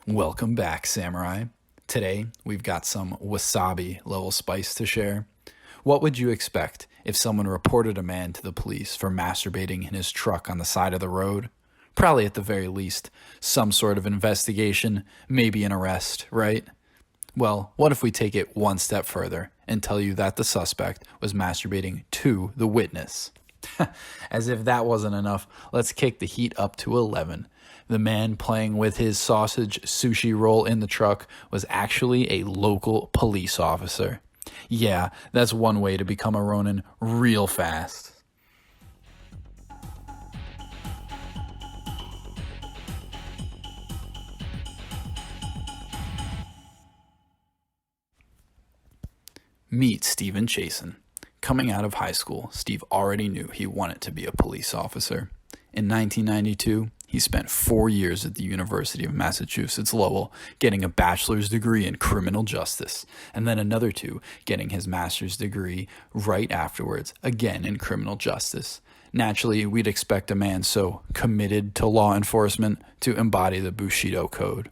Welcome back, Samurai. Today, we've got some wasabi level spice to share. What would you expect if someone reported a man to the police for masturbating in his truck on the side of the road? Probably at the very least, some sort of investigation, maybe an arrest, right? Well, what if we take it one step further and tell you that the suspect was masturbating to the witness? As if that wasn't enough, let's kick the heat up to 11. The man playing with his sausage sushi roll in the truck was actually a local police officer. Yeah, that's one way to become a Ronin real fast. Meet Stephen Chaisson. Coming out of high school, Steve already knew he wanted to be a police officer. In 1992, he spent 4 years at the University of Massachusetts Lowell getting a bachelor's degree in criminal justice, and then another 2 getting his master's degree right afterwards, again in criminal justice. Naturally, we'd expect a man so committed to law enforcement to embody the Bushido code.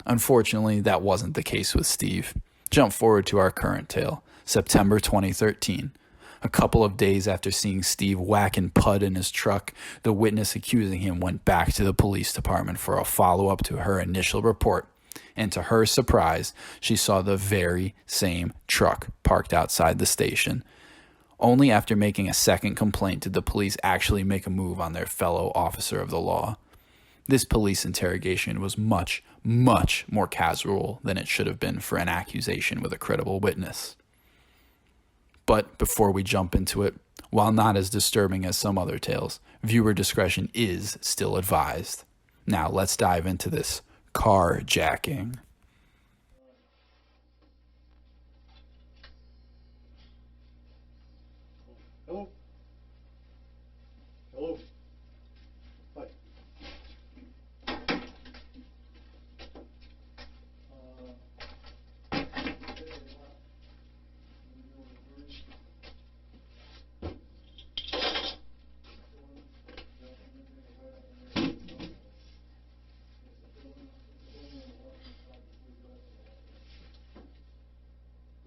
Unfortunately, that wasn't the case with Steve. Jump forward to our current tale, September 2013. A couple of days after seeing Steve whacking Pud in his truck, the witness accusing him went back to the police department for a follow-up to her initial report. And to her surprise, she saw the very same truck parked outside the station. Only after making a second complaint did the police actually make a move on their fellow officer of the law. This police interrogation was much, much more casual than it should have been for an accusation with a credible witness. But before we jump into it, while not as disturbing as some other tales, viewer discretion is still advised. Now let's dive into this carjacking. Hello? Hello? Hi.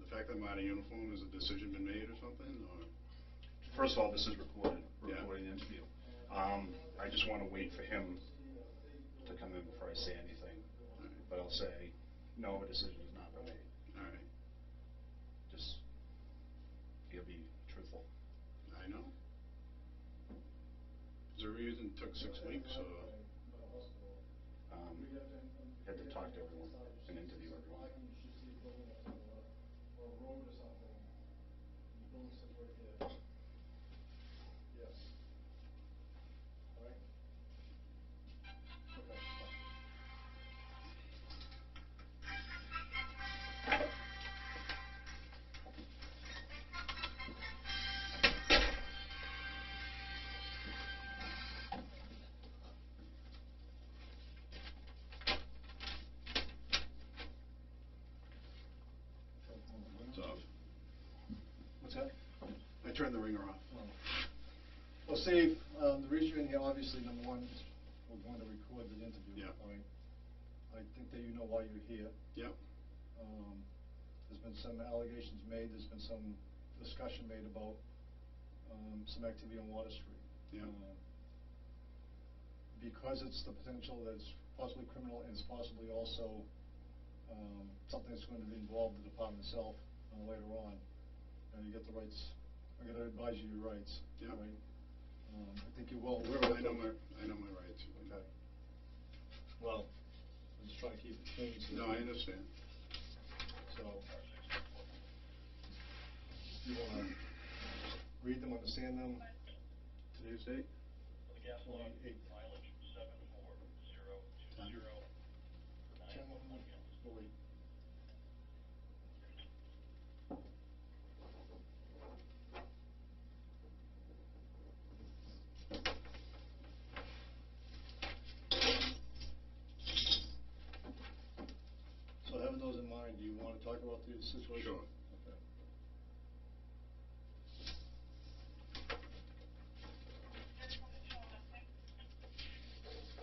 The fact that I'm out of uniform, has a decision been made or something, or? First of all, this is recorded, Yeah. recording the interview. I just want to wait for him to come in before I say anything. Alright. But I'll say, no, a decision has not been made. Alright, Just, you'll be truthful. I know. Is there a reason it took 6 weeks, or? Had to talk to everyone and interview everyone. It's off. What's that? I turned the ringer off. Well, Steve, the reason you're in here, obviously, number one, is we're going to record the interview. Yeah. All right? I think that you know why you're here. Yep. There's been some allegations made, there's been some discussion made about some activity on Water Street. Yeah. Because it's the potential that it's possibly criminal and it's possibly also something that's going to involve the department itself later on, and you get the rights, I'm going to advise you your rights. Yeah. Right? I think you're well aware I of know my rights. Okay. Well, I'm just trying to keep it clean. So No, I understand. So, you want to read them, understand them? Today's date? The gas log 28. mileage 74020 for 9 Oh, wait. So having those in mind, do you want to talk about the situation? Sure. Okay.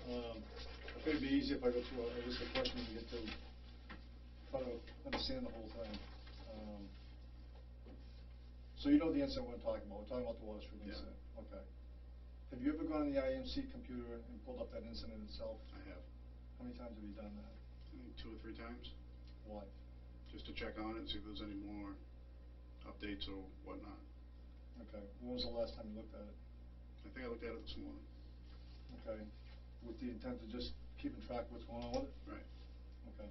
I think it'd be easier if I go through a list of questions to get to, try to understand the whole thing. So you know the incident we're talking about. We're talking about the Water Street Yeah. incident. Okay. Have you ever gone on the IMC computer and pulled up that incident itself? I have, How many times have you done that? I think 2 or 3 times, Why? just to check on it and see if there's any more updates or whatnot. Okay. When was the last time you looked at it? I think I looked at it this morning. Okay. With the intent of just keeping track of what's going on with it? Right. Okay.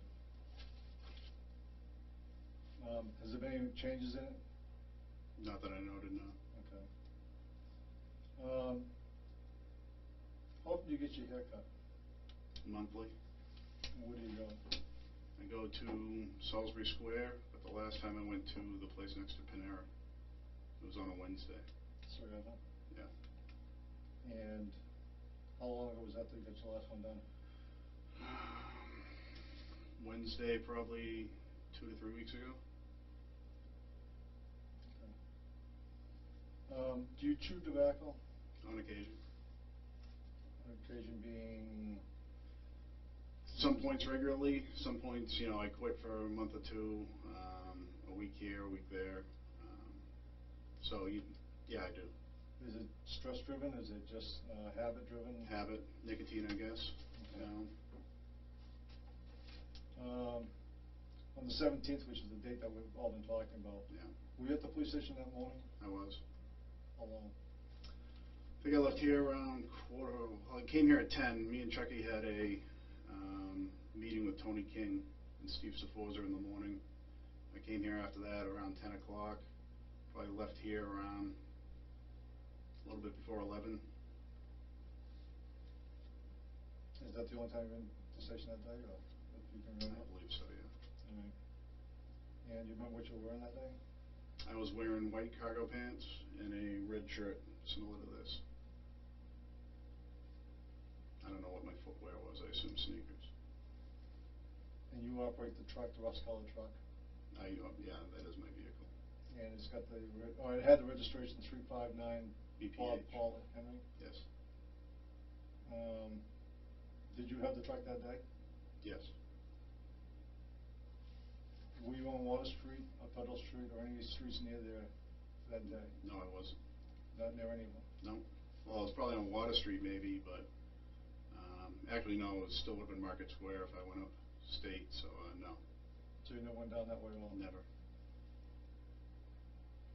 Has there been any changes in it? Not that I noted, no. Okay. How often do you get your hair cut? Monthly. And where do you go? I go to Salisbury Square, but the last time I went to the place next to Panera, it was on a Wednesday. Soriano? Yeah. And how long ago was that you got your last one done? Wednesday, probably 2 to 3 weeks ago. Okay. Do you chew tobacco? On occasion. On occasion being? Some points regularly, some points, I quit for a month or 2, a week here, a week there. So, yeah, I do. Is it stress driven? Is it just habit driven? Habit, nicotine, I guess. Okay. On the 17th, which is the date that we've all been talking about. Yeah, Were you at the police station that morning? I was. How long? I think I left here around I came here at 10. Me and Chucky had a meeting with Tony King and Steve Seforza in the morning. I came here after that around 10 o'clock. Probably left here around a little bit before 11. Is that the only time you've been to the station that day, or if you can remember? I believe so, yeah. All right. And you remember what you were wearing that day? I was wearing white cargo pants and a red shirt similar to this. I don't know what my footwear was. I assume sneakers. And you operate the truck, the rust-colored truck? Yeah, that is my vehicle. And it's got it had the registration 359 BPH. Paul Henry? Yes. Did you have the truck that day? Yes. Were you on Water Street, or Federal Street, or any of these streets near there that day? No, I wasn't. Not near any of them? No. Well, it was probably on Water Street maybe, but actually no, it still would have been Market Square if I went up state, so no. So you never went down that way at all? Never.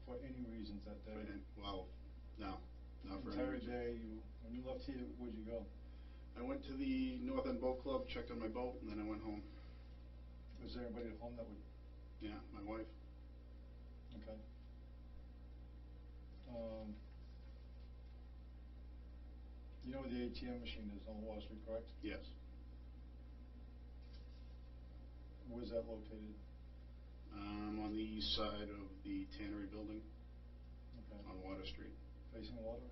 For any reasons that day? Well, no. Not for any entire reason. day, when you left here, where'd you go? I went to the North End Boat Club, checked on my boat, and then I went home. Was there anybody at home that would? Yeah, my wife. Okay. You know where the ATM machine is on Water Street, correct? Yes. Where's that located? On the east side of the Tannery building. Okay. On Water Street. Facing the water?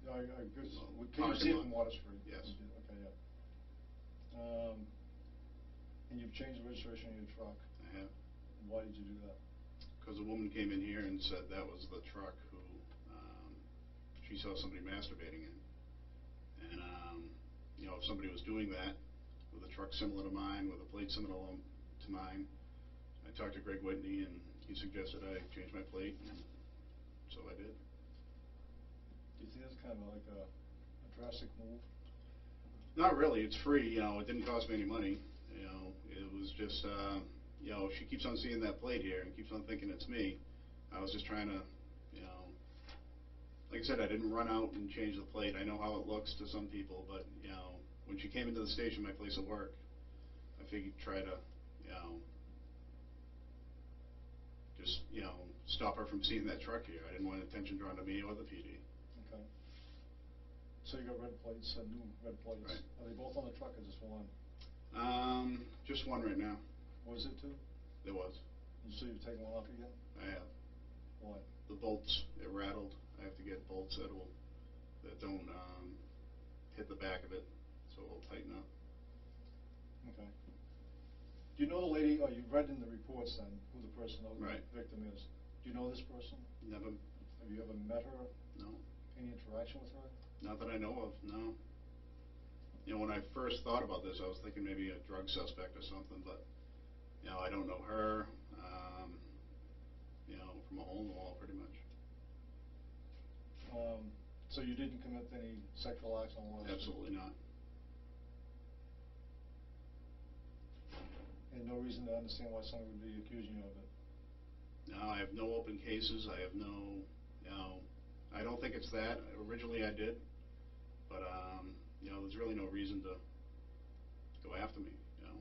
Yeah, I guess, Well, can you see it parking from lot. Water Street? Yes. Okay, yeah. And you've changed the registration of your truck. I have. Why did you do that? Because a woman came in here and said that was the truck who she saw somebody masturbating in. And, if somebody was doing that with a truck similar to mine, with a plate similar to mine, I talked to Greg Whitney and he suggested I change my plate, and so I did. Do you think that's kind of like a drastic move? Not really. It's free. It didn't cost me any money. It was just, she keeps on seeing that plate here and keeps on thinking it's me. I was just trying to, like I said, I didn't run out and change the plate. I know how it looks to some people, but, when she came into the station, my place of work, I figured try to, just, stop her from seeing that truck here. I didn't want attention drawn to me or the PD. Okay. So you got red plates, new red plates. Right. Are they both on the truck or just one? Just one right now. Was it two? There was. So you've taken one off again? I have. Why? The bolts, it rattled. I have to get bolts that don't hit the back of it, so it will tighten up. Okay. Do you know the lady, or you've read in the reports then, who the person, who Right. the victim is? Do you know this person? Never. Have you ever met her? No. Any interaction with her? Not that I know of. No. you know, when I first thought about this, I was thinking maybe a drug suspect or something, but, you know, I don't know her, you know, from a hole in the wall, pretty much. So you didn't commit any sexual acts on the last week? Absolutely not. And no reason to understand why someone would be accusing you of it? No, I have no open cases. I have no, you know, I don't think it's that. Originally I did, but, you know, there's really no reason to go after me, you know.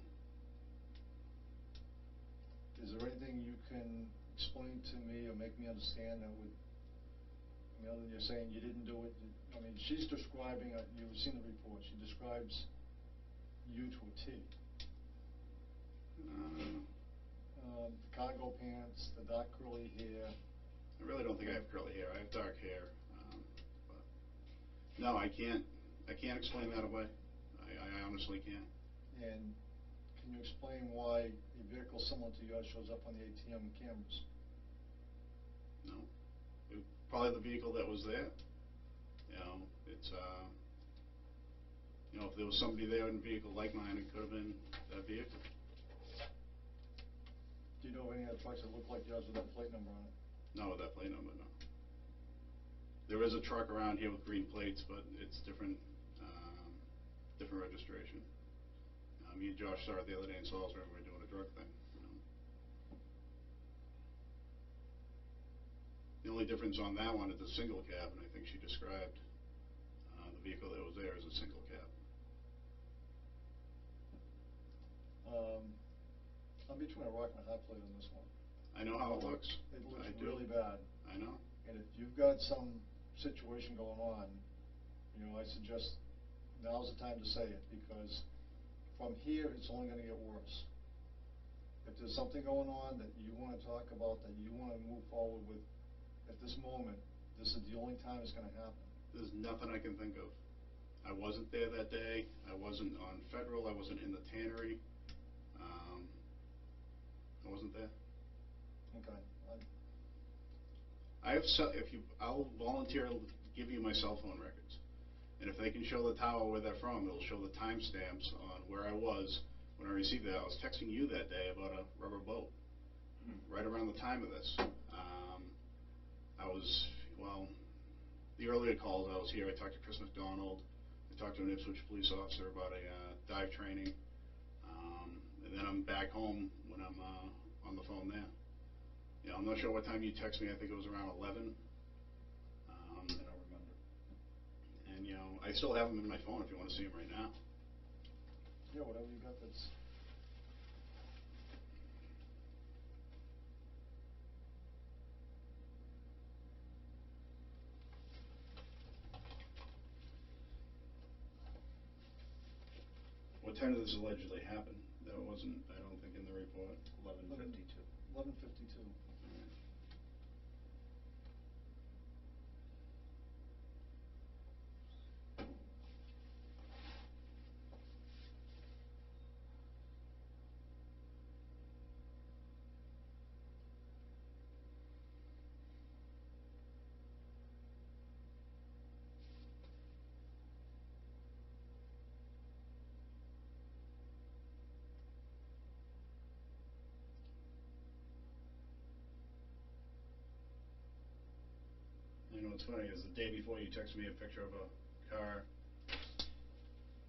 Is there anything you can explain to me or make me understand that would, I mean, other than you're saying you didn't do it, I mean, she's describing, you've seen the report, she describes you to a T. The cargo pants, the dark curly hair. I really don't think I have curly hair. I have dark hair. But no, I can't explain that away. I honestly can't. And can you explain why a vehicle similar to yours shows up on the ATM cameras? No. Probably the vehicle that was there. You know, it's, you know, if there was somebody there in a vehicle like mine, it could have been that vehicle. Do you know of any other trucks that look like yours with that plate number on it? No, with that plate number, no. There is a truck around here with green plates, but it's different, different registration. Me and Josh saw it the other day in Salisbury when we were doing a drug thing. You know. The only difference on that one is the single cab, and I think she described the vehicle that was there as a single cab. I'm between a rock and a hard place on this one. I know how it looks. It looks I do. really bad. I know. And if you've got some situation going on, you know, I suggest now's the time to say it, because from here, it's only going to get worse. If there's something going on that you want to talk about, that you want to move forward with, at this moment, this is the only time it's going to happen. There's nothing I can think of. I wasn't there that day. I wasn't on Federal. I wasn't in the tannery. I wasn't there. Okay. I have I'll volunteer to give you my cell phone records, and if they can show the tower where they're from, it'll show the timestamps on where I was when I received that. I was texting you that day about a rubber boat, right around the time of this. I was, well, the earlier calls I was here. I talked to Chris McDonald. I talked to an Ipswich police officer about a dive training, and then I'm back home when I'm on the phone there. You know, I'm not sure what time you text me. I think it was around 11. I don't remember. And, you know, I still have them in my phone if you want to see them right now. Yeah, whatever you got that's... What time did this allegedly happen? That wasn't, I don't think, in the report. 11:52. 11:52. You know what's funny is the day before you texted me a picture of a car.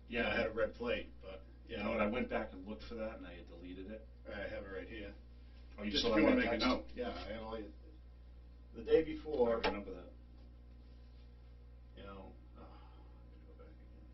Yeah, I had a red plate, but you know what? I went back and looked for that, and I had deleted it. I have it right here. Oh, you Just still if have you want that to make a text? note. Yeah, I have all your, the day before. I remember that. You know, I'm gonna go back again.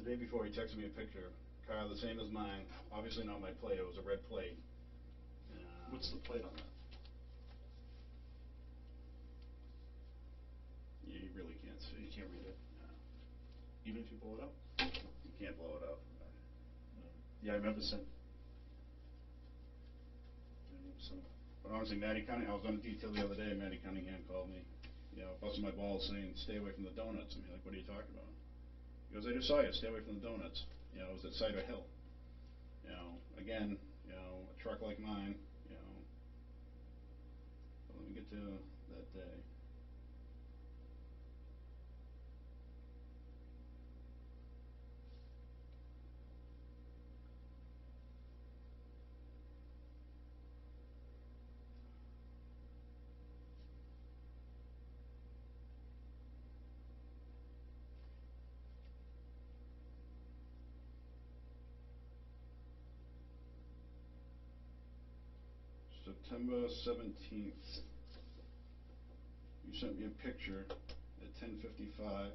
The day before, he texted me a picture, car the same as mine, obviously not my plate, it was a red plate. What's the plate on that? You really can't see. You can't read it? No. Even if you blow it up? You can't blow it up. Yeah, I remember some. But honestly, Matty Cunningham, I was on detail the other day, and Matty Cunningham called me, you know, busting my balls saying, stay away from the donuts. I mean, like, what are you talking about? He He goes, I just saw you, stay away from the donuts. You know, it was at Cider Hill. You know, again, you know, a truck like mine, you know. So let me get to that day. September 17th. You sent me a picture at 10:55.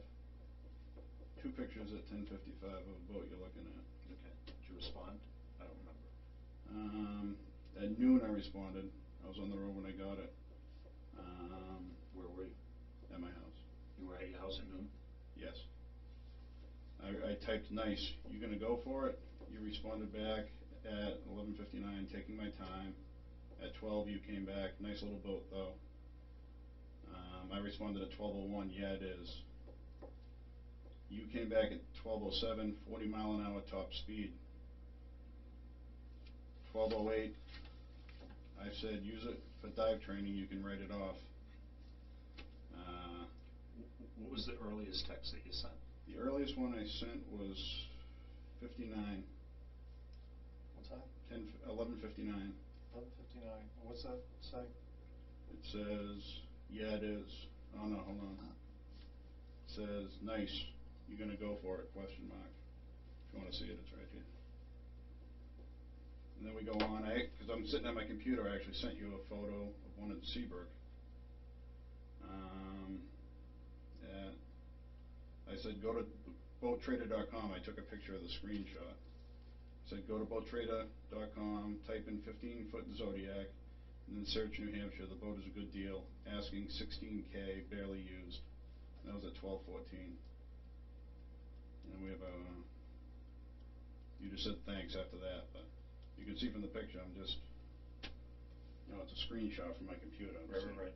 Two pictures at 10:55 of a boat you're looking at. Okay. Did you respond? I don't remember. At noon I responded. I was on the road when I got it. Where were you? At my house. You were at your house at noon? Yes. I typed nice. You gonna go for it? You responded back at 11:59, taking my time. At 12 you came back. Nice little boat though. I responded at 12:01. Yeah, it is. You came back at 12:07, 40 mile an hour top speed. 12:08. I said use it for dive training. You can write it off. What was the earliest text that you sent? The earliest one I sent was 59. What time? 11:59. 11:59. What's that say? It says, yeah, it is. Oh no, hold on. It says, nice. You gonna go for it? Question mark. If you want to see it, it's right here. And then we go on. Because I'm sitting at my computer, I actually sent you a photo of one at Seabrook. I said go to boattrader.com. I took a picture of the screenshot. I said go to boattrader.com, type in 15-foot Zodiac, and then search New Hampshire. The boat is a good deal. Asking $16K, barely used. That was at 12:14. And we have a. You just said thanks after that, but you can see from the picture. I'm just. You know, it's a screenshot from my computer. Right.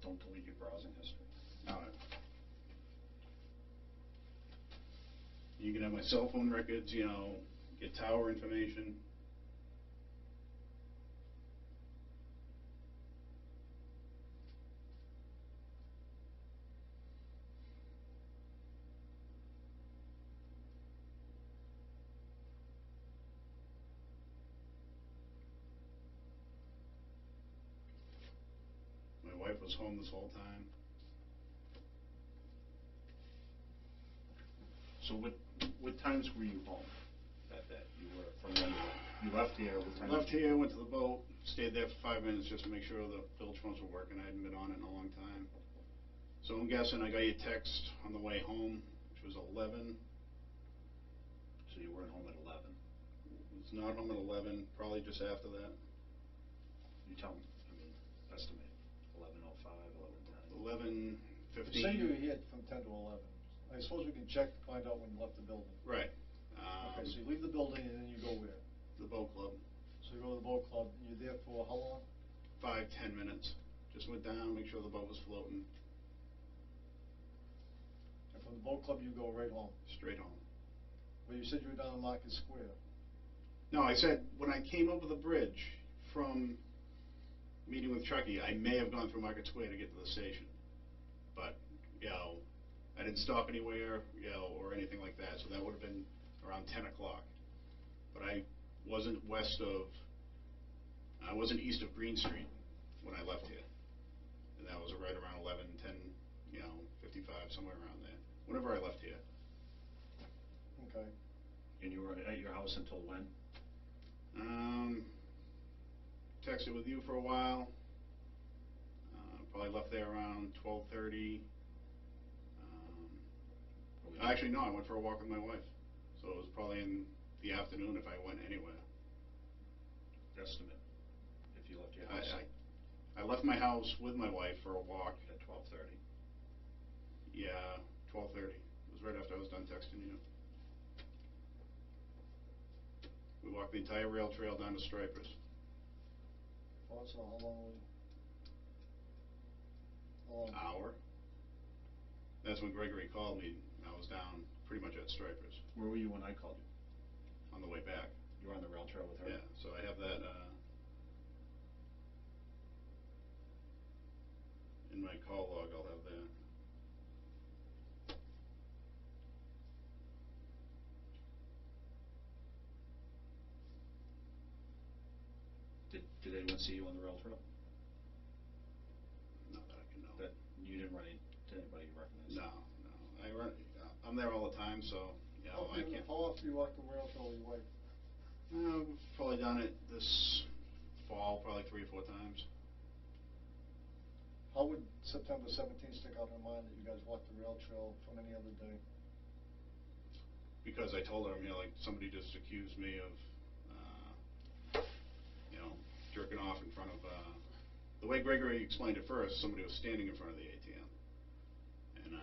Don't delete your browsing history. All right. You can have my cell phone records, you know, get tower information. My wife was home this whole time. So what times were you home that day? You were from when you left here. What time? Left here, went to the boat, stayed there for 5 minutes just to make sure the bilge phones were working. I hadn't been on it in a long time. So I'm guessing I got your text on the way home, which was 11. So you weren't home at 11. Was not home at 11, probably just after that. You tell me. I mean, estimate. 11:05, 11:10. 11:15. You say you were here from 10 to 11. I suppose we can check to find out when you left the building. Right. Okay, so you leave the building and then you go where? The boat club. So you go to the boat club, and you're there for how long? 5-10 minutes. Just went down, make sure the boat was floating. And from the boat club, you go right home? Straight home. Well, you said you were down in Market Square. No, I said when I came over the bridge from meeting with Chucky, I may have gone through Market Square to get to the station. But, you know, I didn't stop anywhere, you know, or anything like that. So that would have been around 10 o'clock. But I wasn't east of Green Street when I left here. And that was right around 11, 10, you know, 55, somewhere around there. Whenever I left here. Okay. And you were at your house until when? Texted with you for a while. Probably left there around 12:30. Actually, no, I went for a walk with my wife. So it was probably in the afternoon if I went anywhere. Estimate. If you left your house. I left my house with my wife for a walk. At 12:30. Yeah, 12:30. It was right after I was done texting you. We walked the entire rail trail down to Stripers. Oh, so how long were you? How long? Hour. That's when Gregory called me. I was down pretty much at Stripers Where were you when I called you? on the way back. You were on the rail trail with her? Yeah, so I have that, in my call log, I'll have that. Did anyone see you on the rail trail? Not that I can know. That you didn't run into anybody you recognized? No. I'm there all the time, so, you know, I can't. How often do you walk the rail trail with your wife? Probably done it this fall, probably 3 or 4 times. How would September 17th stick out in your mind that you guys walked the rail trail from any other day? Because I told her, you know, like, somebody just accused me of, you know, jerking off in front of, the way Gregory explained it first, somebody was standing in front of the ATM. And,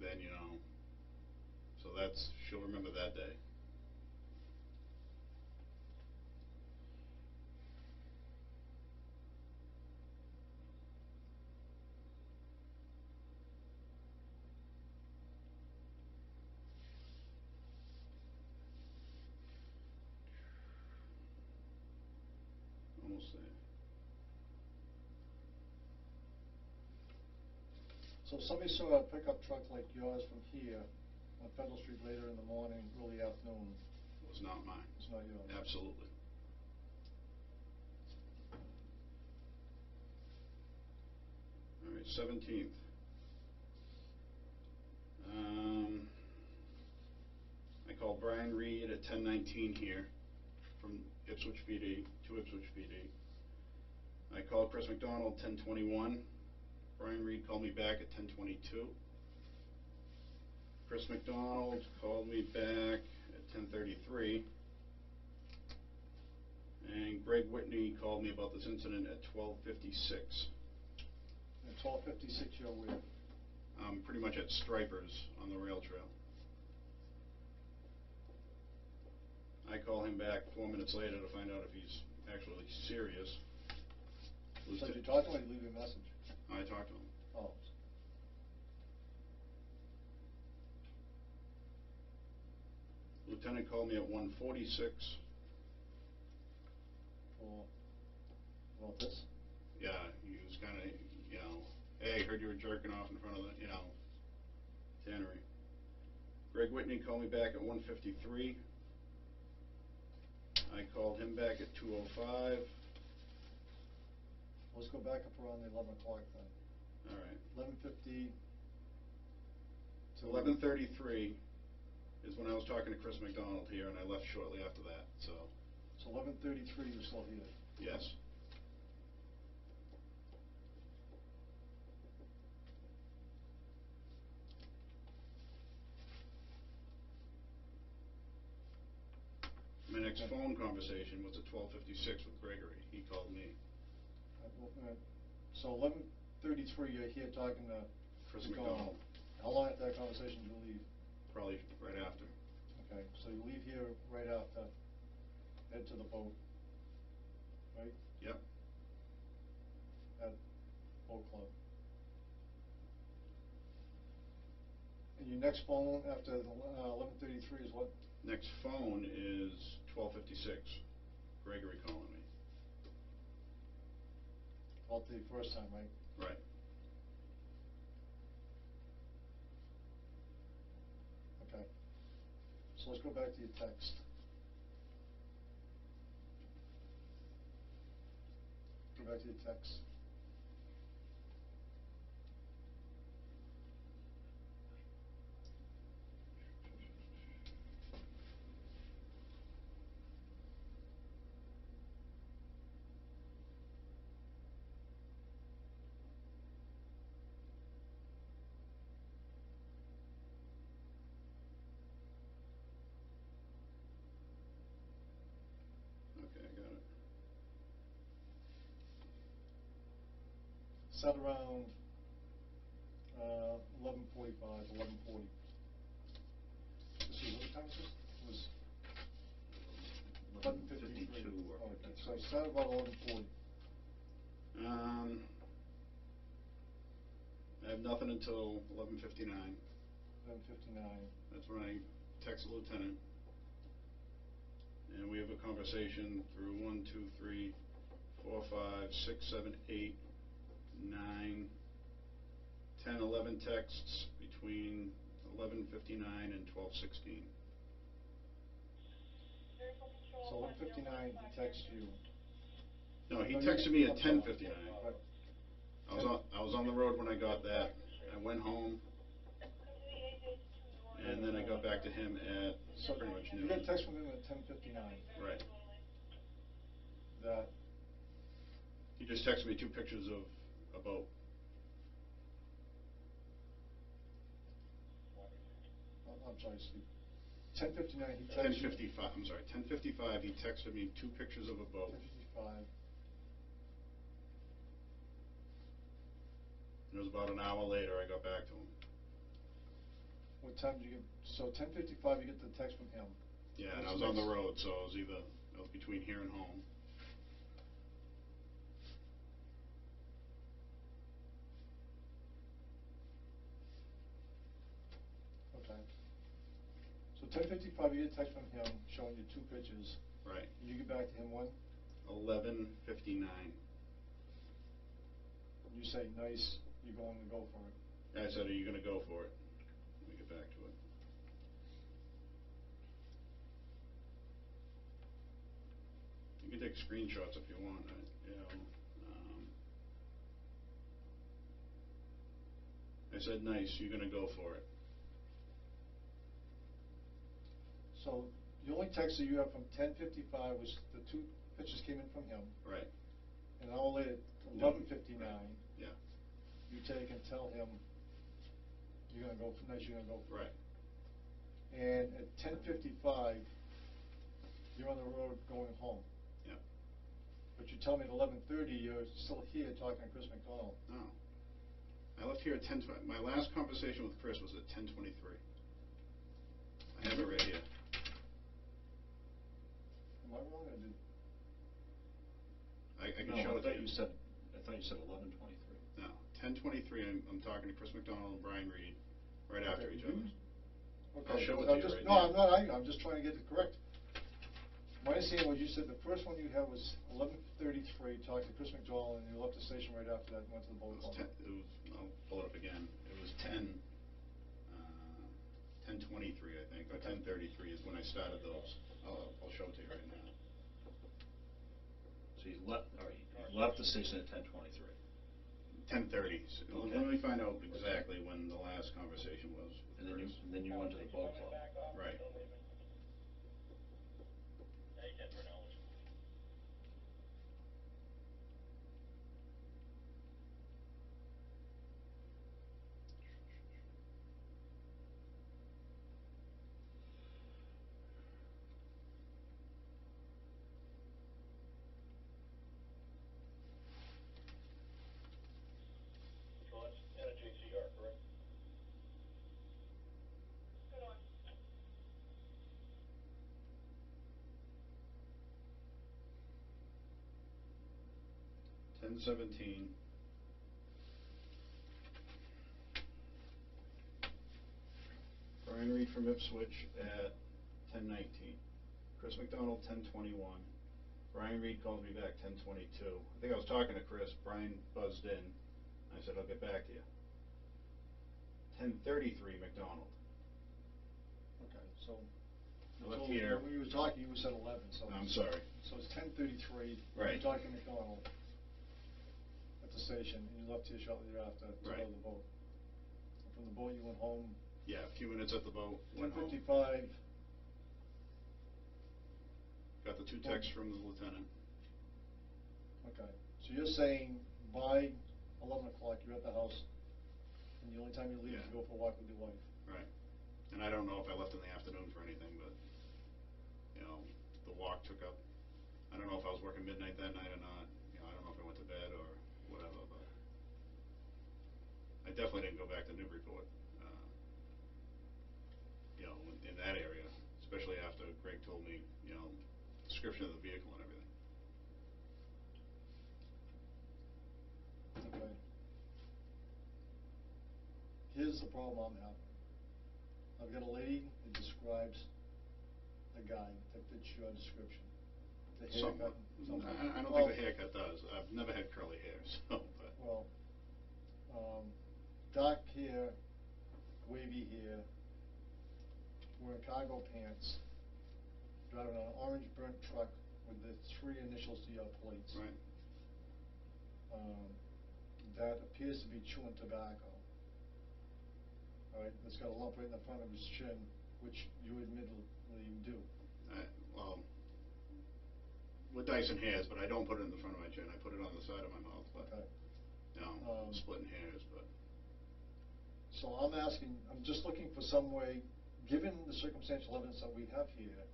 then, you know, so she'll remember that day. Almost there. So if somebody saw a pickup truck like yours from here on Federal Street later in the morning, early afternoon, It was not mine. it's not yours? Absolutely. All right, 17th. I called Brian Reed at 10:19 here from Ipswich PD to Ipswich PD. I called Chris McDonald 10:21. Brian Reed called me back at 10:22. Chris McDonald called me back at 10:33. And Greg Whitney called me about this incident at 12:56. At 12:56, you're where? Pretty much at Stripers on the rail trail. I call him back 4 minutes later to find out if he's actually serious. So did you talk to him or did you leave a message? I talked to him. Oh. Lieutenant called me at 1:46. For, about this? Yeah, he was kind of, you know, hey, heard you were jerking off in front of the, you know, tannery. Greg Whitney called me back at 1:53. I called him back at 2:05. Let's go back up around the 11 o'clock then. All right. 11:50 to 11:33 is when I was talking to Chris McDonald here, and I left shortly after that, so. So 11:33, you're still here? Yes. My next phone conversation was at 12:56 with Gregory. He called me. So 11:33, you're here talking to Chris McDonald. How long after that conversation did you leave? Probably right after. Okay, so you leave here right after, head to the boat, right? Yep. At Boat Club. And your next phone after 11:33 is what? Next phone is 12:56. Gregory calling me. About the first time, right? Right. Okay. So let's go back to your text. Go back to your text. Okay, I got it. Set around 11:45, 11:40. This is, what time is this? It was 11:53. 11:52 or Oh, 53. so set about 11:40. I have nothing until 11:59. 11:59. That's when I text the lieutenant. And we have a conversation through 1, 2, 3, 4, 5, 6, 7, 8, 9, 10, 11 texts between 11:59 and 12:16. So 11:59, he texts you. No, he No, texted me at I'm sorry. 10:59. Right. I was on the road when I got that. I went home, and then I got back to him at So pretty much you noon. got a text from him at 10:59 Right. that, He just texted me 2 pictures of a boat. I'm sorry, Steve. 10:59, he texts you. 10:55, I'm sorry, 10:55, he texted me 2 pictures of a boat. 10:55. And it was about an hour later I got back to him. What time did you get, so 10:55 you get the text from him. Yeah, and I What's was on the next? road, so it was between here and home. Okay. So 10:55 you get a text from him showing you 2 pictures. Right. And you get back to him when? 11:59. And you say, nice, you're going to go for it. I said, are you going to go for it? Let me get back to it. You can take screenshots if you want. I said, nice, you're going to go for it. So the only text that you have from 10:55 was the 2 pictures came in from him. Right. And an hour later, No. 11:59, Yeah. you take and tell him you're going to go for nice, you're going to go for it. Right. And at 10:55, you're on the road going home. Yeah. But you tell me at 11:30 you're still here talking to Chris McDonald. No. I left here at 10:20. My last conversation with Chris was at 10:23. I have it right here. Am I wrong or did? I can No, show it to you. I thought you said 11:23. No, 10:23. I'm talking to Chris McDonald and Brian Reed right after Okay, each other. Okay. I'll show it I'm to you just, right no, now. I'm not arguing, I'm just trying to get it correct. My understanding was you said the first one you had was 11:33, talked to Chris McDonald, and you left the station right after that and went to the boat club. I'll pull it up again. It was 10:23, I think, or 10:33 is when I started those. I'll show it to you right now. So you left, all right, you left the station at 10:23. 10:30. So Okay. let me find out exactly when the last conversation was And with then Chris. you went to the boat club. Right. Yeah, you can for now. 10:17. Brian Reed from Ipswich at 10:19. Chris McDonald 10:21. Brian Reed calls me back 10:22. I think I was talking to Chris. Brian buzzed in. I said, I'll get back to you. 10:33 McDonald. Okay, so. I left here. When you were talking, you said 11, so. I'm sorry. So it's 10:33. Right. You're talking to McDonald at the station, and you left here shortly thereafter to go Right. to the boat. And from the boat, you went home. Yeah, a few minutes at the boat. Went home. 10:55. Got the 2 texts from the lieutenant. Okay, so you're saying by 11 o'clock, you're at the house, and the only time you leave is to Yeah. go for a walk with your wife? Right. And I don't know if I left in the afternoon for anything, but, the walk took up, I don't know if I was working midnight that night or not. I don't know if I went to bed or whatever, but I definitely didn't go back to Newburyport, in that area, especially after Greg told me, description of the vehicle and everything. Okay. here's the problem I'm having. I've got a lady that describes a guy that fits your description. The haircut. Somewhat. I don't Well, think the haircut does. I've never had curly hair, so, but. Well, dark hair, wavy hair, wearing cargo pants, driving an orange burnt truck with the 3 initials to your plates. Right. That appears to be chewing tobacco. All right, it's got a lump right in the front of his chin, which you admittedly do. Well, with Dyson hairs, but I don't put it in the front of my chin. I put it on the side of my mouth, but, Okay. splitting hairs, but. So I'm just looking for some way, given the circumstantial evidence that we have here,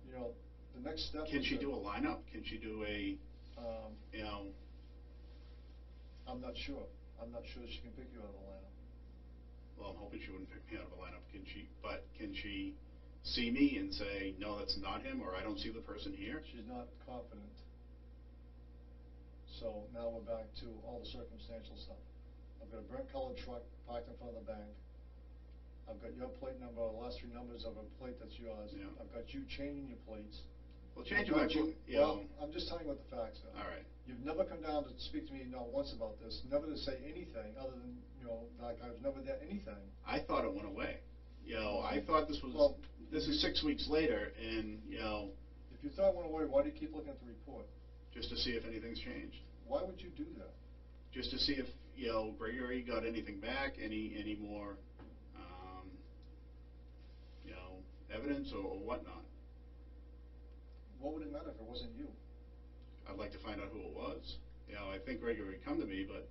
you know, the next step. Can she do a lineup? Can she do a, you know? I'm not sure. I'm not sure she can pick you out of a lineup. Well, I'm hoping she wouldn't pick me out of a lineup. Can she see me and say, no, that's not him, or I don't see the person here? She's not confident. So now we're back to all the circumstantial stuff. I've got a burnt colored truck parked in front of the bank. I've got your plate number, the last 3 numbers of a plate that's yours. Yeah. I've got you changing your plates. Well, changing my, Well, I'm just telling you what the facts are. All right. You've never come down to speak to me not once about this, never to say anything other than, you know, like I was never there, anything. I thought it went away. You know, I thought this was, Well, this is 6 weeks later, and, you know, If you thought it went away, why do you keep looking at the report? just to see if anything's changed. Why would you do that? Just to see if, you know, Gregory got anything back, any more, you know, evidence or whatnot. What would it matter if it wasn't you? I'd like to find out who it was. You know, I think Gregory would come to me, but,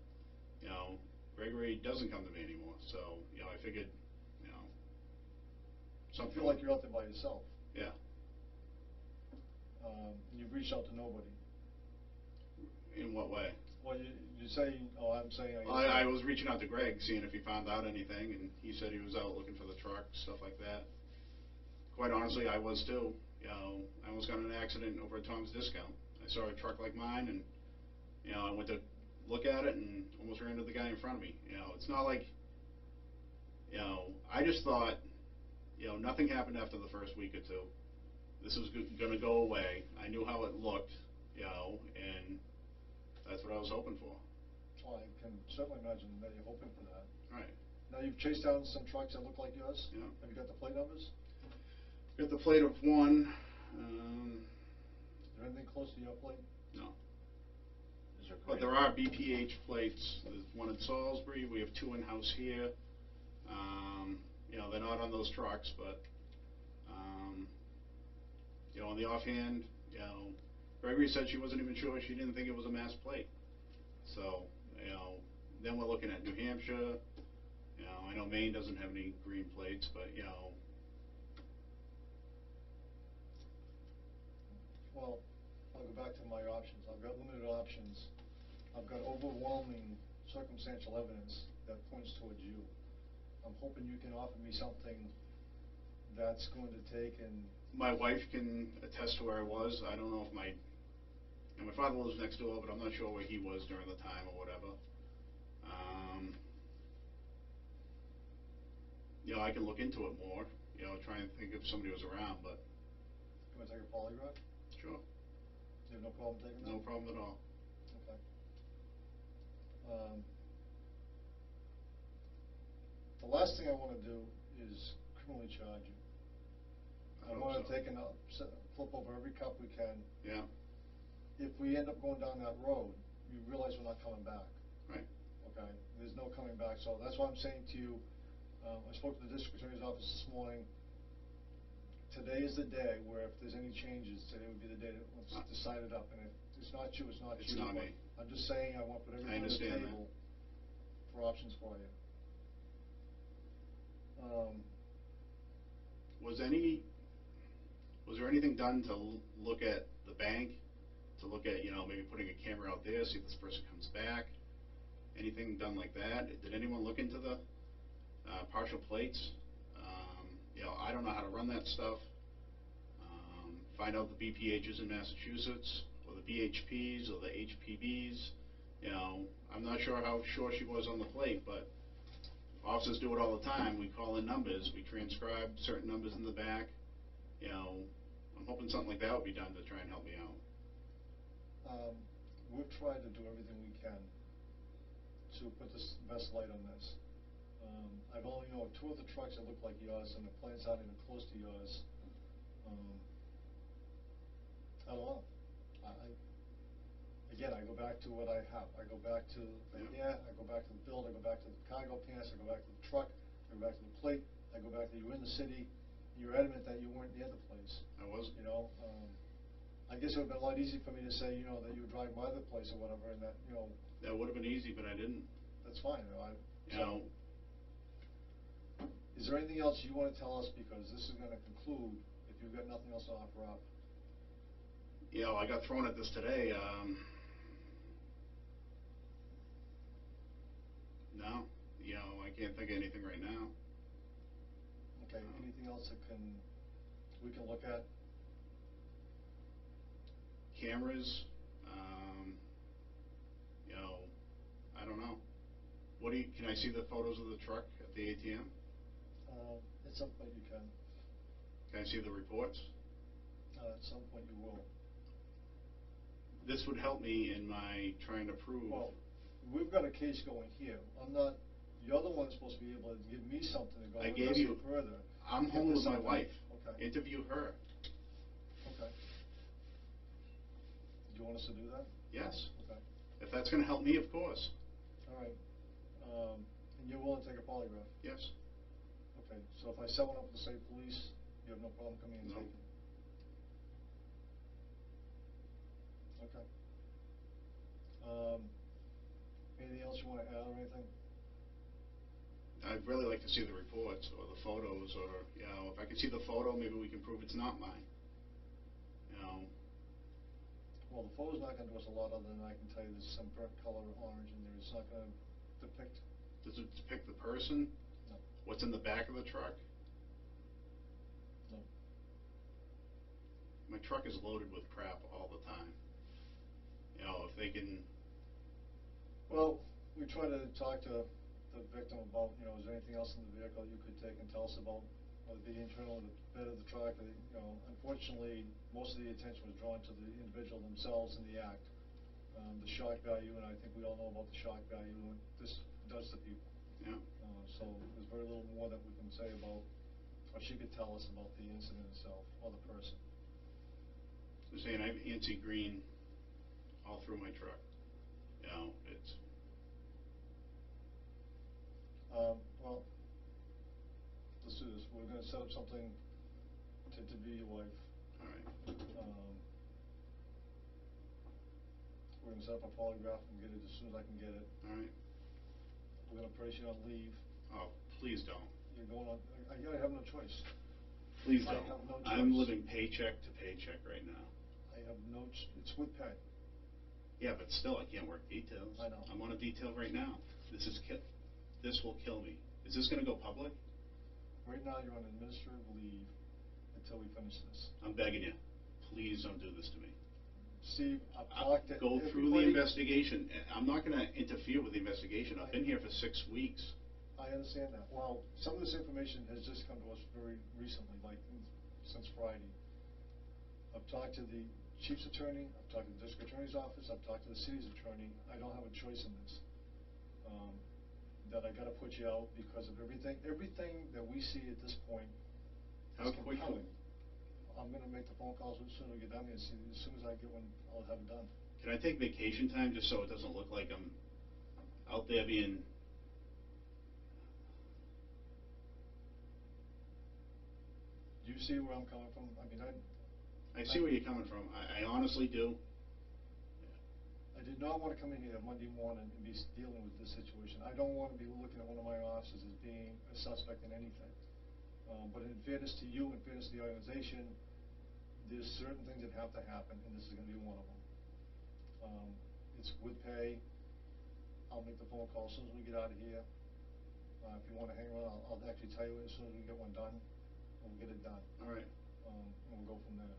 you know, Gregory doesn't come to me anymore, so, you know, I figured, you know, I something. feel like you're out there by yourself. Yeah. And you've reached out to nobody. In what way? Well, you say, oh, I'm saying, I guess. I was reaching out to Greg, seeing if he found out anything, and he said he was out looking for the truck, stuff like that. Quite honestly, I was too. You know, I almost got in an accident over at Tom's Discount. I saw a truck like mine, and, you know, I went to look at it and almost ran into the guy in front of me. You know, it's not like, you know, I just thought, you know, nothing happened after the first week or 2. This was going to go away. I knew how it looked, you know, and that's what I was hoping for. Well, I can certainly imagine that you're hoping for that. Right. Now, you've chased down some trucks that look like yours? Yeah. Have you got the plate numbers? Got the plate of one. Is there anything close to your plate? No. Is there But there are BPH plates. There's one in Salisbury. We have 2 in-house here. You know, they're not on those trucks, but, you know, on the offhand, you know, Gregory said she wasn't even sure. She didn't think it was a mass plate. So, you know, then we're looking at New Hampshire. You know, I know Maine doesn't have any green plates, but, you know. Well, I'll go back to my options. I've got limited options. I've got overwhelming circumstantial evidence that points towards you. I'm hoping you can offer me something that's going to take and... My wife can attest to where I was. I don't know if my father lives next door, but I'm not sure where he was during the time or whatever. You know, I can look into it more, you know, try and think if somebody was around, but... You want to take a polygraph? Sure. You have no problem taking that? No problem at all. Okay. The last thing I want to do is criminally charge you. I hope want to so. take and flip over every cup we can. Yeah. If we end up going down that road, you realize we're not coming back. Right. Okay? There's no coming back. So that's why I'm saying to you, I spoke to the district attorney's office this morning. Today is the day where if there's any changes, today would be the day that let's decide it up. And if it's not you, it's not you. It's not but me. I'm just saying I want to put everything on the understand that. table for options for you. Was there anything done to look at the bank, to look at, you know, maybe putting a camera out there, see if this person comes back? Anything done like that? Did anyone look into the partial plates? You know, I don't know how to run that stuff. Find out the BPHs in Massachusetts, or the BHPs, or the HPBs. You know, I'm not sure how sure she was on the plate, but officers do it all the time. We call in numbers, we transcribe certain numbers in the back. You know, I'm hoping something like that would be done to try and help me out. We've tried to do everything we can to put this best light on this. I've only known 2 of the trucks that look like yours, and the plants aren't even close to yours. I don't know. Again, I go back to what I have. I go back to the hair, I go back to the build, I go back to the cargo pants, I go back to the truck, I go back to the plate, I go back to you were in the city, you're adamant that you weren't near the place. I wasn't. You know, I guess it would have been a lot easier for me to say, you know, that you were driving by the place or whatever, and that, you know. That would have been easy, but I didn't. That's fine, you know, You know. Is there anything else you want to tell us, because this is going to conclude, if you've got nothing else to offer up? You know, I got thrown at this today. No, you know, I can't think of anything right now. Okay, anything else that we can look at? Cameras, you know, I don't know. Can I see the photos of the truck at the ATM? At some point you can. Can I see the reports? At some point you will. This would help me in my trying to prove. Well, we've got a case going here. You're the one that's supposed to be able to give me something to go I gave you further. I'm home with my wife. Okay. Interview her. Okay. Do you want us to do that? Yes. Okay. If that's going to help me, of course. All right. And you're willing to take a polygraph? Yes. Okay. So if I set one up with the state police, you have no problem coming and No. taking it? Okay. Anything else you want to add or anything? I'd really like to see the reports or the photos, or, you know, if I can see the photo, maybe we can prove it's not mine. You know. Well, the photo's not going to do us a lot, other than I can tell you there's some burnt color orange in there. It's not going to depict. Does it depict the person? No. What's in the back of the truck? No. My truck is loaded with crap all the time. You know, if they can. Well, we try to talk to the victim about, you know, is there anything else in the vehicle you could take and tell us about, whether it be internal, the bed of the truck, or, you know, unfortunately, most of the attention was drawn to the individual themselves in the act. The shock value, and I think we all know about the shock value and what this does to people. Yeah. So there's very little more that we can say about, or she could tell us about the incident itself, or the person. I'm saying I have antique green all through my truck. You know, it's. Well, let's do this. We're going to set up something to interview your wife. All right. We're going to set up a polygraph and get it as soon as I can get it. All right. We're going to place you on leave. Oh, please don't. You're going on. I have no choice. Please I don't. have no I'm choice. living paycheck to paycheck right now. I have no. It's with pay. Yeah, but still, I can't work details. I know. I'm on a detail right now. This will kill me. Is this going to go public? Right now, you're on administrative leave until we finish this. I'm begging you. Please don't do this to me. Steve, I've talked to Go through the investigation. I'm not going to interfere with the investigation. I've been here for 6 weeks. I understand that. Well, some of this information has just come to us very recently, like since Friday. I've talked to the chief's attorney, I've talked to the district attorney's office, I've talked to the city's attorney. I don't have a choice in this. That I got to put you out because of everything that we see at this point is compelling. I'm going to make the phone calls as soon as we get done here. As soon as I get one, I'll have it done. Can I take vacation time just so it doesn't look like I'm out there being... Do you see where I'm coming from? I mean, I see where you're coming from. I honestly do. I did not want to come in here Monday morning and be dealing with this situation. I don't want to be looking at one of my officers as being a suspect in anything. But in fairness to you, in fairness to the organization, there's certain things that have to happen, and this is going to be one of them. It's with pay. I'll make the phone call as soon as we get out of here. If you want to hang around, I'll actually tell you as soon as we get one done, and we'll get it done. All right. And we'll go from there.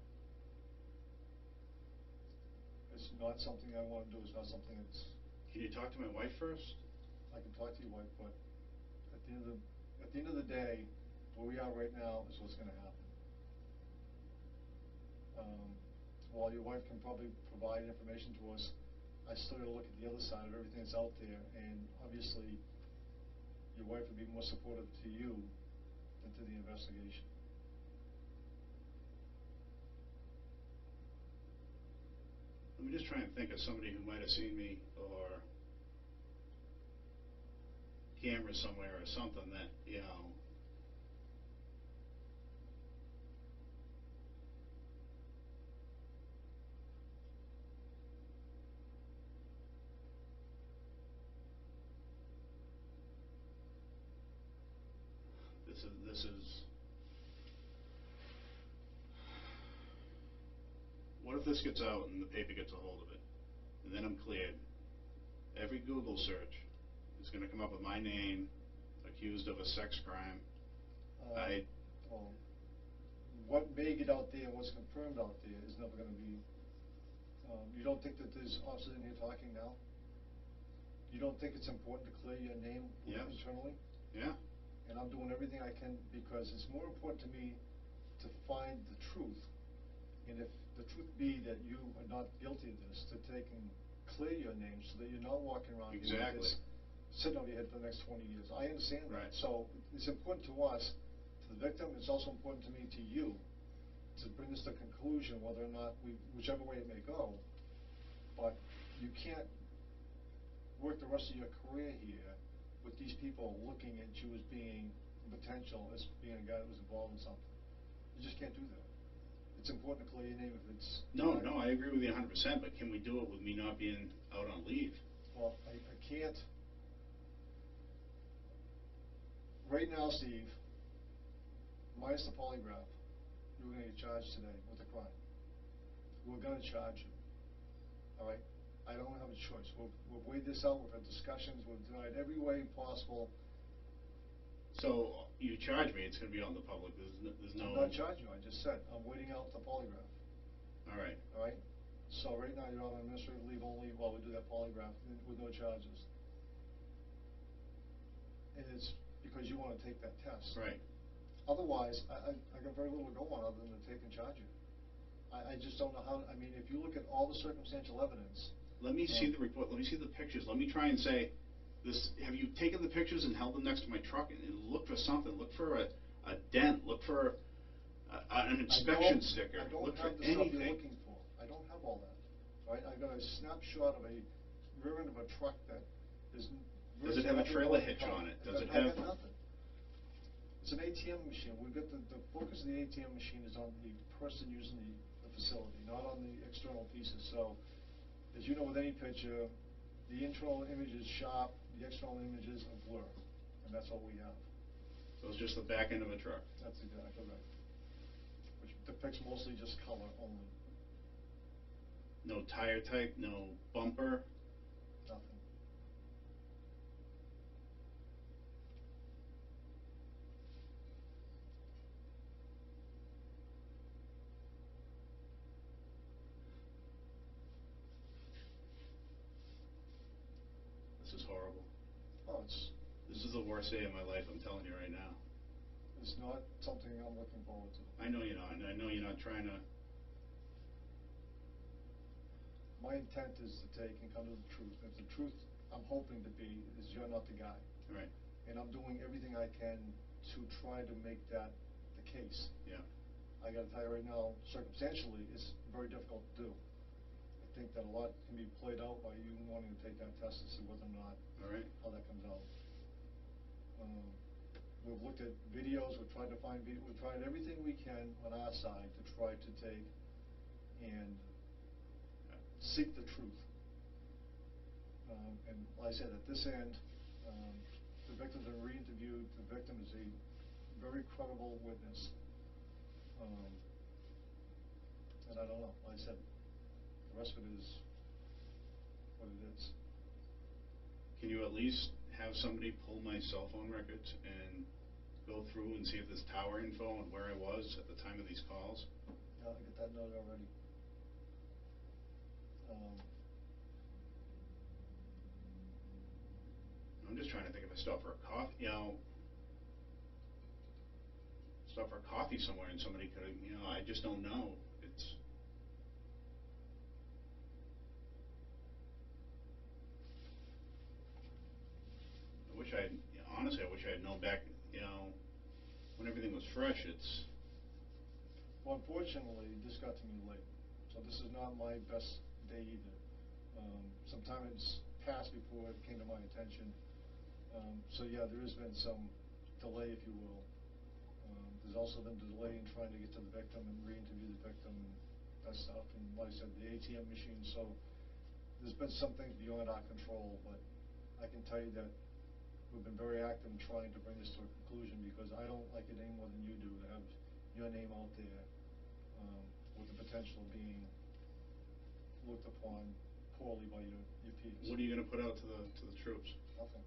It's not something I want to do. It's not something that's... Can you talk to my wife first? I can talk to your wife, but at at the end of the day, where we are right now is what's gonna happen. While your wife can probably provide information to us, I still gotta look at the other side of everything that's out there, and obviously, your wife would be more supportive to you than to the investigation. Let me just try and think of somebody who might have seen me, or camera somewhere or something that, you know. This is, what if this gets out and the paper gets a hold of it, and then I'm cleared? Every Google search is gonna come up with my name, accused of a sex crime. Well, what may get out there and what's confirmed out there is never gonna be, you don't think that there's officers in here talking now? You don't think it's important to clear your name Yes. internally? Yeah. And I'm doing everything I can, because it's more important to me to find the truth. And if the truth be that you are not guilty of this, to take and clear your name so that you're not walking around here with Exactly. this sitting over your head for the next 20 years. I understand that. Right. So it's important to us, to the victim, it's also important to me, to you, to bring this to conclusion, whether or not whichever way it may go. But you can't work the rest of your career here with these people looking at you as being potential, as being a guy that was involved in something. You just can't do that. It's important to clear your name if it's... No, I agree with you 100%, but can we do it with me not being out on leave? Well, I can't... Right now, Steve, minus the polygraph, you're gonna get charged today with a crime. We're gonna charge you, all right? I don't have a choice. We've weighed this out, we've had discussions, we've denied every way possible. So, you charge me, it's gonna be out in the public, there's no... I'm not charging you, I just said, I'm waiting out the polygraph, All right. all right? So right now, you're on administrative leave only while we do that polygraph with no charges. And it's because you wanna take that test. Right. Otherwise, I got very little to go on other than to take and charge you. I just don't know how, I mean, if you look at all the circumstantial evidence. Let me see the report, let me see the pictures, let me try and say, this, have you taken the pictures and held them next to my truck and look for something, look for a dent, look for an inspection sticker, look for anything. I don't have the stuff you're looking for. I don't have all that, right? I got a snapshot of a rear end of a truck that is... Does it have a trailer hitch on it? Does it have... I got nothing. It's an ATM machine. We've got the focus of the ATM machine is on the person using the facility, not on the external pieces. So, as you know with any picture, the internal image is sharp, the external images are blur, and that's all we have. So it's just the back end of a truck? That's exactly right. Which depicts mostly just color only. No tire type, no bumper? Nothing. This is horrible. Oh, This is the worst day of my life, I'm telling you right now. it's not something I'm looking forward to. I know you're not, and I know you're not trying to... My intent is to take and come to the truth. If the truth I'm hoping to be is you're not the guy. Right. And I'm doing everything I can to try to make that the case. Yeah. I gotta tell you right now, circumstantially, it's very difficult to do. I think that a lot can be played out by you wanting to take that test to see whether or not... All right. How that comes out. We've looked at videos, we've tried to find we've tried everything we can on our side to try to take and seek the truth. And like I said, at this end, the victim's been re-interviewed. The victim is a very credible witness. And I don't know, like I said, the rest of it is what it is. Can you at least have somebody pull my cell phone records and go through and see if there's tower info and where I was at the time of these calls? Yeah, I get that note already. I'm just trying to think if I stop for a coffee, you know, stop for coffee somewhere and somebody could have, I just don't know. Honestly, I wish I had known back, when everything was fresh. Well, unfortunately, this got to me late, so this is not my best day either. Some time has passed before it came to my attention. So yeah, there has been some delay, if you will. There's also been delay in trying to get to the victim and re-interview the victim and that stuff. And like I said, the ATM machine, so there's been some things beyond our control, but I can tell you that we've been very active in trying to bring this to a conclusion, because I don't like it any more than you do to have your name out there with the potential of being looked upon poorly by your peers. What are you going to put out to the troops? Nothing.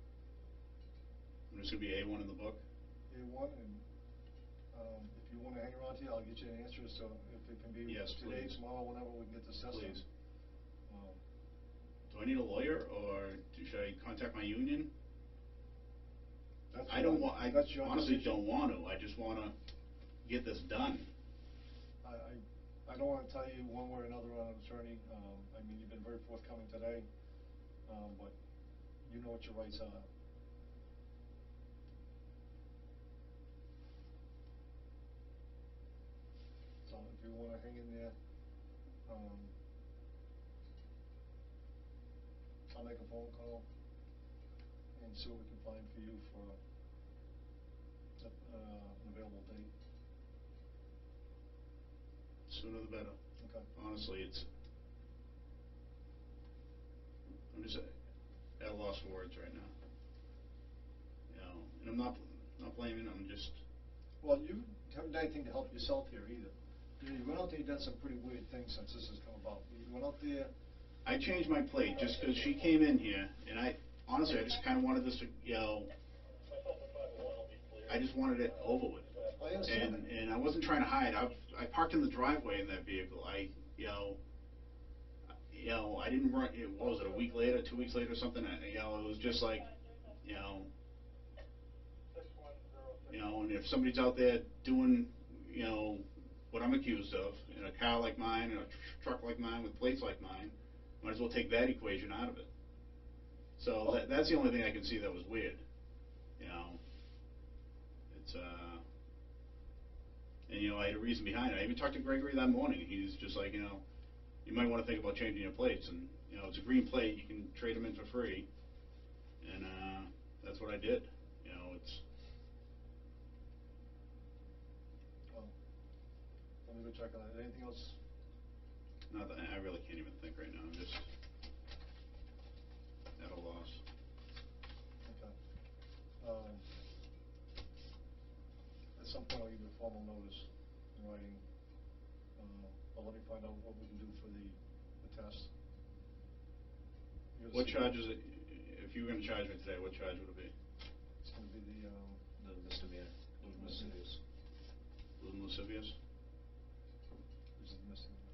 And it's going to be A1 in the book? A1, and if you want to hang around here, I'll get you an answer, so if it can be Yes, today, please. tomorrow, whenever we can get this tested. Please. Do I need a lawyer, or should I contact my union? I honestly don't want to. I just want to get this done. I don't want to tell you one way or another on an attorney. I mean, you've been very forthcoming today, but you know what your rights are. So if you want to hang in there, I'll make a phone call and see what we can find for you for an available date. Sooner the better. Okay. Honestly, I'm just at a loss for words right now. And I'm not blaming. I'm just. Well, you haven't done anything to help yourself here either. You went out there, you've done some pretty weird things since this has come about. You went out there. I changed my plate just because she came in here, and I just kind of wanted this to, I just wanted it over with. I understand. And I wasn't trying to hide. I parked in the driveway in that vehicle. I didn't run. What was it? A week later, 2 weeks later, something. It was just like, and if somebody's out there doing, what I'm accused of in a car like mine, in a truck like mine, with plates like mine, might as well take that equation out of it. So that's the only thing I can see that was weird. It's and I had a reason behind it. I even talked to Gregory that morning. He's just like, you might want to think about changing your plates, and it's a green plate. You can trade them in for free, and that's what I did. Well, let me go check on it. Anything else? Nothing. I really can't even think right now. I'm just at a loss. Okay. At some point, I'll give you a formal notice in writing. But let me find out what we can do for the test. What charge is it? If you were going to charge me today, what charge would it be? It's going to be the misdemeanor. Misdemeanor. Little lascivious? This is the misdemeanor.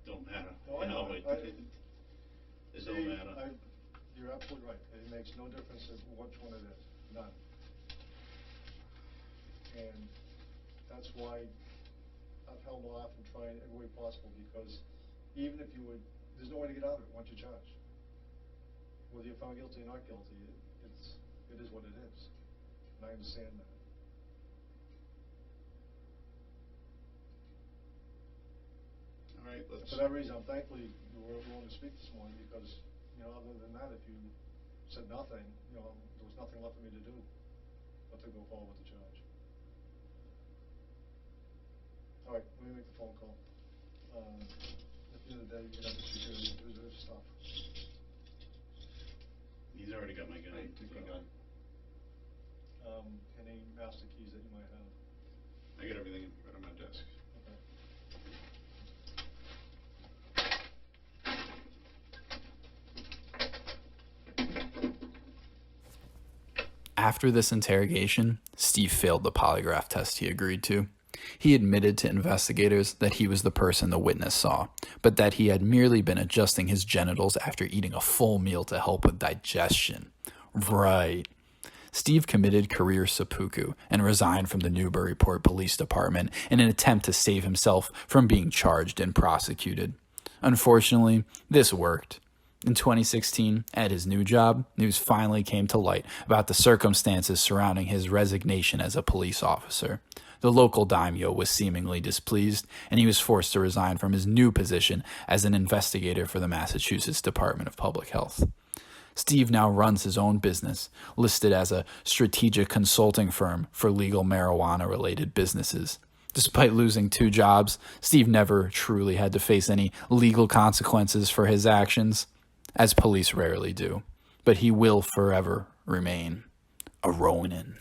Don't matter. No, I know. It don't matter. You're absolutely right. It makes no difference which one it is. None. And that's why I've held off and tried every way possible, because even if you would, there's no way to get out of it once you're charged. Whether you're found guilty or not guilty, it is what it is. And I understand that. All right, let's. For that reason, I'm thankful you were willing to speak this morning, because, other than that, if you said nothing, there was nothing left for me to do but to go forward with the charge. All right, let me make the phone call. At the end of the day, you're going to have to secure reserve stuff. He's already got my gun. Right, took your gun. Any master keys that you might have. I got everything right on my desk. Okay. After this interrogation, Steve failed the polygraph test he agreed to. He admitted to investigators that he was the person the witness saw, but that he had merely been adjusting his genitals after eating a full meal to help with digestion. Right. Steve committed career seppuku and resigned from the Newburyport Police Department in an attempt to save himself from being charged and prosecuted. Unfortunately, this worked. In 2016, at his new job, news finally came to light about the circumstances surrounding his resignation as a police officer. The local daimyo was seemingly displeased, and he was forced to resign from his new position as an investigator for the Massachusetts Department of Public Health. Steve now runs his own business, listed as a strategic consulting firm for legal marijuana-related businesses. Despite losing 2 jobs, Steve never truly had to face any legal consequences for his actions, as police rarely do. But he will forever remain a Ronin.